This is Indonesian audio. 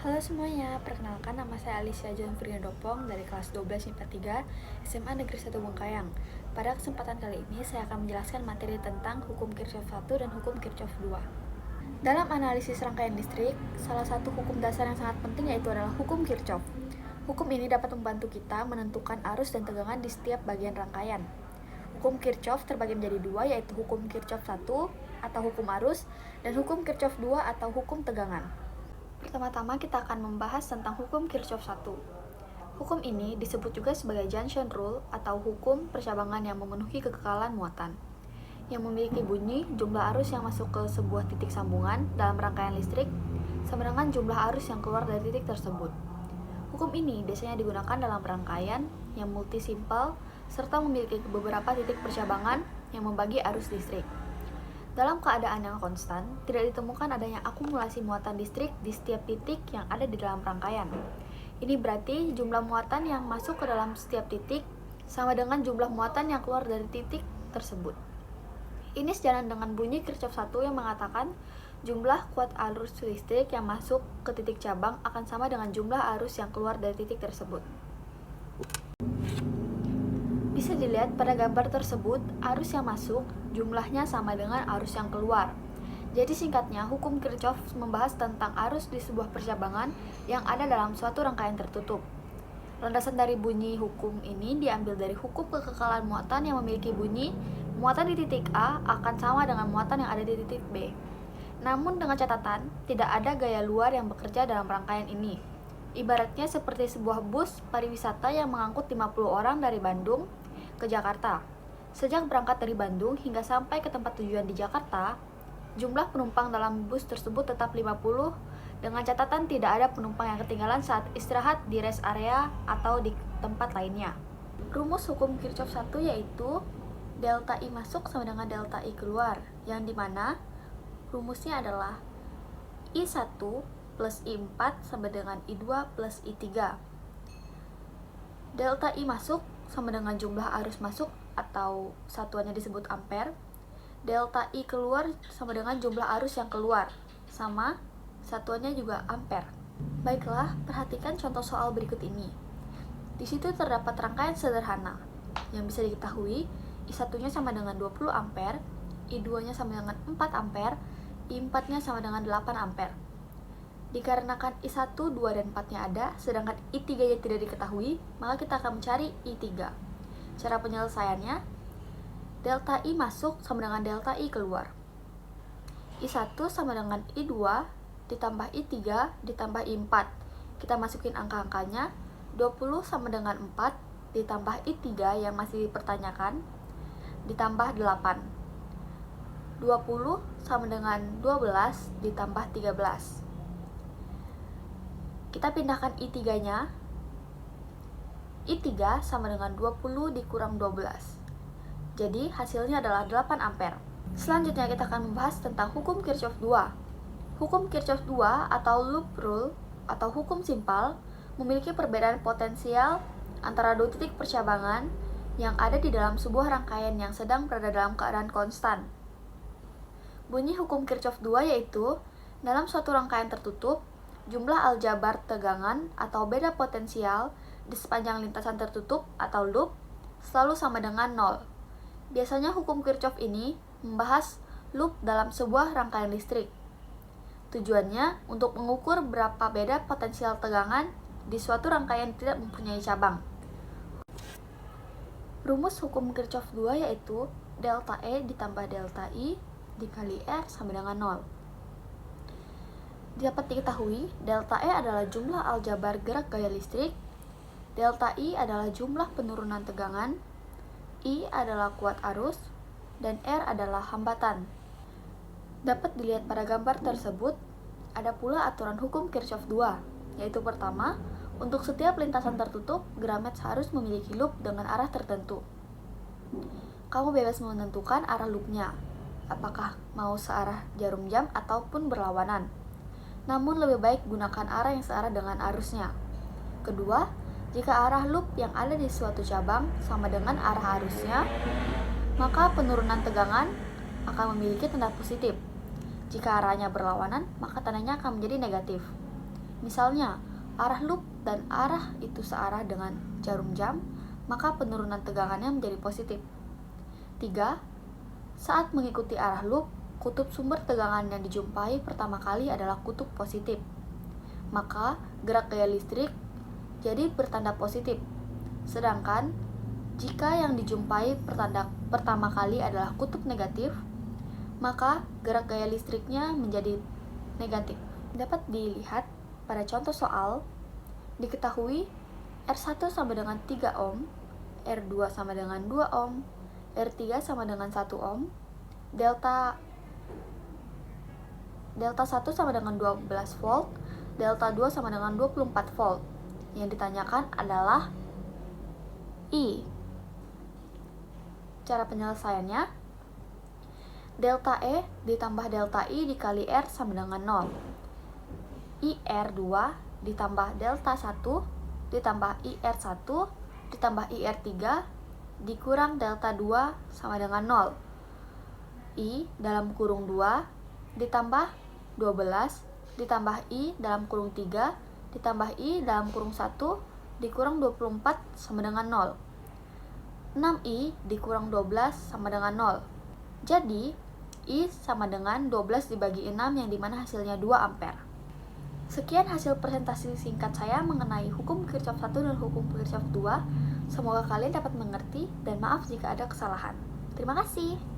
Halo semuanya, perkenalkan nama saya Alicia John Dopong dari kelas 12 IPA 3 SMA Negeri 1 Bengkayang. Pada kesempatan kali ini saya akan menjelaskan materi tentang hukum Kirchhoff 1 dan hukum Kirchhoff 2. Dalam analisis rangkaian listrik, salah satu hukum dasar yang sangat penting yaitu adalah hukum Kirchhoff. Hukum ini dapat membantu kita menentukan arus dan tegangan di setiap bagian rangkaian. Hukum Kirchhoff terbagi menjadi dua, yaitu hukum Kirchhoff 1 atau hukum arus dan hukum Kirchhoff 2 atau hukum tegangan. Pertama-tama kita akan membahas tentang hukum Kirchhoff 1. Hukum ini disebut juga sebagai Junction Rule atau hukum percabangan yang memenuhi kekekalan muatan, yang memiliki bunyi jumlah arus yang masuk ke sebuah titik sambungan dalam rangkaian listrik sama dengan jumlah arus yang keluar dari titik tersebut. Hukum ini biasanya digunakan dalam rangkaian yang multisimpel serta memiliki beberapa titik percabangan yang membagi arus listrik. Dalam keadaan yang konstan, tidak ditemukan adanya akumulasi muatan listrik di setiap titik yang ada di dalam rangkaian. Ini berarti jumlah muatan yang masuk ke dalam setiap titik sama dengan jumlah muatan yang keluar dari titik tersebut. Ini sejalan dengan bunyi Kirchhoff 1 yang mengatakan jumlah kuat arus listrik yang masuk ke titik cabang akan sama dengan jumlah arus yang keluar dari titik tersebut. Bisa dilihat pada gambar tersebut, arus yang masuk jumlahnya sama dengan arus yang keluar. Jadi singkatnya, hukum Kirchhoff membahas tentang arus di sebuah percabangan yang ada dalam suatu rangkaian tertutup. Landasan dari bunyi hukum ini diambil dari hukum kekekalan muatan yang memiliki bunyi muatan di titik A akan sama dengan muatan yang ada di titik B. Namun dengan catatan, tidak ada gaya luar yang bekerja dalam rangkaian ini. Ibaratnya seperti sebuah bus pariwisata yang mengangkut 50 orang dari Bandung ke Jakarta. Sejak berangkat dari Bandung hingga sampai ke tempat tujuan di Jakarta, jumlah penumpang dalam bus tersebut tetap 50 dengan catatan tidak ada penumpang yang ketinggalan saat istirahat di rest area atau di tempat lainnya. Rumus hukum Kirchhoff 1 yaitu delta I masuk sama dengan delta I keluar, yang dimana rumusnya adalah I1 plus I4 sama dengan I2 plus I3. Delta I masuk sama dengan jumlah arus masuk atau satuannya disebut ampere. Delta I keluar sama dengan jumlah arus yang keluar, sama satuannya juga ampere. Baiklah, perhatikan contoh soal berikut ini. Di situ terdapat rangkaian sederhana yang bisa diketahui I1-nya sama dengan 20 ampere, I2-nya sama dengan 4 ampere, I4-nya sama dengan 8 ampere. Dikarenakan I1, 2, dan 4-nya ada, sedangkan I3-nya tidak diketahui, maka kita akan mencari I3. Cara penyelesaiannya, delta I masuk sama dengan delta I keluar. I1 sama dengan I2 ditambah I3 ditambah I4. Kita masukin angka-angkanya, 20 sama dengan 4 ditambah I3 yang masih dipertanyakan, ditambah 8. 20 sama dengan 12 ditambah 13. Kita pindahkan I3-nya. I3 sama dengan 20 dikurang 12. Jadi hasilnya adalah 8 ampere. Selanjutnya kita akan membahas tentang hukum Kirchhoff 2. Hukum Kirchhoff 2 atau loop rule atau hukum simpel memiliki perbedaan potensial antara dua titik percabangan yang ada di dalam sebuah rangkaian yang sedang berada dalam keadaan konstan. Bunyi hukum Kirchhoff 2 yaitu dalam suatu rangkaian tertutup, jumlah aljabar tegangan atau beda potensial di sepanjang lintasan tertutup atau loop selalu sama dengan 0. Biasanya hukum Kirchhoff ini membahas loop dalam sebuah rangkaian listrik. Tujuannya untuk mengukur berapa beda potensial tegangan di suatu rangkaian tidak mempunyai cabang. Rumus hukum Kirchhoff 2 yaitu delta E ditambah delta I dikali R sama dengan 0. Dapat diketahui, delta E adalah jumlah aljabar gerak gaya listrik, delta I adalah jumlah penurunan tegangan, I adalah kuat arus, dan R adalah hambatan. Dapat dilihat pada gambar tersebut, ada pula aturan hukum Kirchhoff 2, yaitu pertama, untuk setiap lintasan tertutup, Grametz harus memiliki loop dengan arah tertentu. Kamu bebas menentukan arah loopnya, apakah mau searah jarum jam ataupun berlawanan. Namun lebih baik gunakan arah yang searah dengan arusnya. Kedua, jika arah loop yang ada di suatu cabang sama dengan arah arusnya, maka penurunan tegangan akan memiliki tanda positif. Jika arahnya berlawanan, maka tandanya akan menjadi negatif. Misalnya, arah loop dan arah itu searah dengan jarum jam, maka penurunan tegangannya menjadi positif. 3. Saat mengikuti arah loop, kutub sumber tegangan yang dijumpai pertama kali adalah kutub positif. Maka gerak gaya listrik jadi bertanda positif. Sedangkan jika yang dijumpai pertama kali adalah kutub negatif, maka gerak gaya listriknya menjadi negatif. Dapat dilihat pada contoh soal, diketahui R1 sama dengan 3 ohm, R2 sama dengan 2 ohm, R3 sama dengan 1 ohm, delta 1 sama dengan 12 volt, delta 2 sama dengan 24 volt. Yang ditanyakan adalah I. Cara penyelesaiannya, delta E ditambah delta I dikali R sama dengan 0. IR2 ditambah delta 1 ditambah IR1 ditambah IR3 dikurang delta 2 sama dengan 0. I dalam kurung 2 ditambah 12 ditambah I dalam kurung 3 ditambah I dalam kurung 1 dikurang 24 sama dengan 0. 6I dikurang 12 sama dengan 0. Jadi, I sama dengan 12 dibagi 6 yang dimana hasilnya 2 ampere. Sekian hasil presentasi singkat saya mengenai hukum Kirchhoff 1 dan hukum Kirchhoff 2. Semoga kalian dapat mengerti dan maaf jika ada kesalahan. Terima kasih.